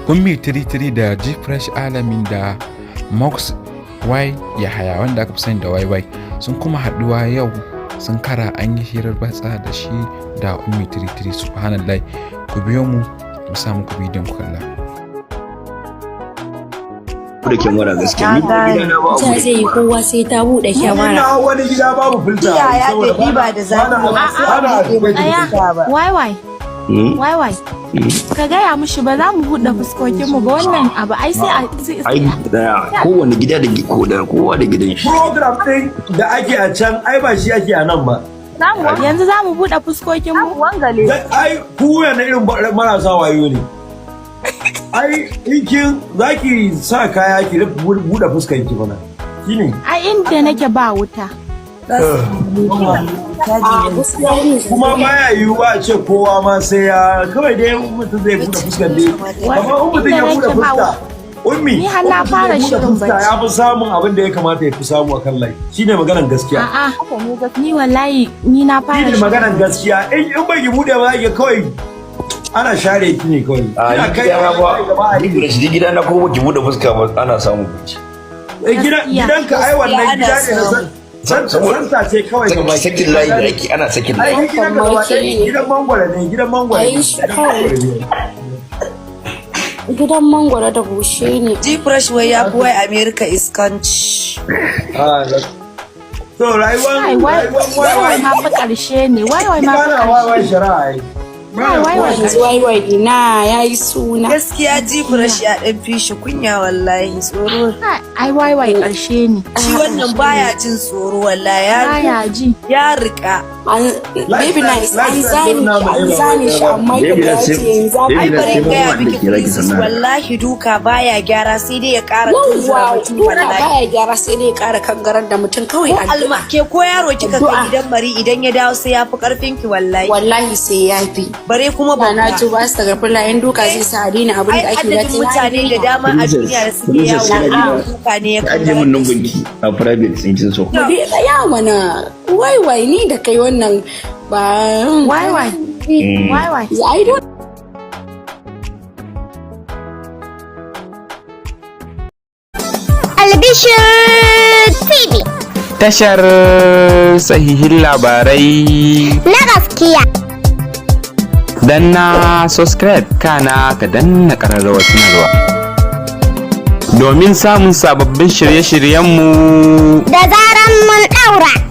ummi 33 da gfresh alamin da mox yahaya wanda aka fi sani da yy sun kuma haduwa yau sun kara an yi hirar batsa da shi da ummi 33 subhanallah. Ku biyo mu samu ku bidiyon ku kalla. Da kyamara gaskiya ni gida na ba ta zai yi kowa sai ta bude kyamara. Wani gida babu filta saboda ba da Wai ka gaya mushi ba za mu buɗe fuskokin mu ba wannan abu ai sai kowane gida da kowa da gidan shi. Program ɗin da ake a can ai ba shi ake a nan ba. Yanzu za mu buɗe fuskokin mu. Ai ku yana irin marasa wayo ne. Ai in zaki sa kaya ki buɗe fuskan ki bana. Shine. Ai inda nake ba wuta. Kuma baya yiwuwa a ce kowa ma sai ya kawai dai mutum zai buɗe fuskar dai amma in mutum ya buɗe fuska ummi ni har na fara shirin bacci ya fi samun abin da ya kamata ya fi samu a kan lai shine maganar gaskiya. Ni wallahi ni na fara shine maganar gaskiya in bai ki buɗe ba ya kawai ana share ki ne kawai. Ina kai ba ni da shi gida na ko ki buɗe fuska ba ana samu kuci. Gidanka ai wannan gida ne na san santa ce kawai ga baki sakin layi da yake ana sakin layi gidan mangwara ne gidan mangwara da bushe ne. gfresh wai ya fi wai america iskanci. So rayuwar ma fi ƙarshe ne wai ma fi ƙarshe. Wai na ya yi suna. Gaskiya gfresh ya ɗan fi shi kunya wallahi tsoro. Ai wai ƙarshe ne. Shi wannan baya jin tsoro wallahi ya rika. Baby nice an zane shi amma ya ce yanzu ai bari gaya miki princess wallahi duka baya gyara sai dai ya ƙara tunzura mutum wallahi. Baya gyara sai dai ya ƙara kangarar da mutum kawai alma. Ke ko yaro kika kai gidan mari idan ya dawo sai ya fi ƙarfin ki wallahi. Wallahi sai ya fi. Bare kuma ba na ji ba su daga filayen duka zai sa adina abin da ake da mutane da dama a duniya da suke yawo duka ne ya kaje mun nan gunki a private sun kin so mu bi tsaya mana wai ni da kai wannan ba wai I don't Albishir TV tashar sahihin labarai na gaskiya. Danna subscribe kana ka danna ƙararrawar sanarwa domin samun sababbin shirye-shiryenmu da zaran mun ɗaura.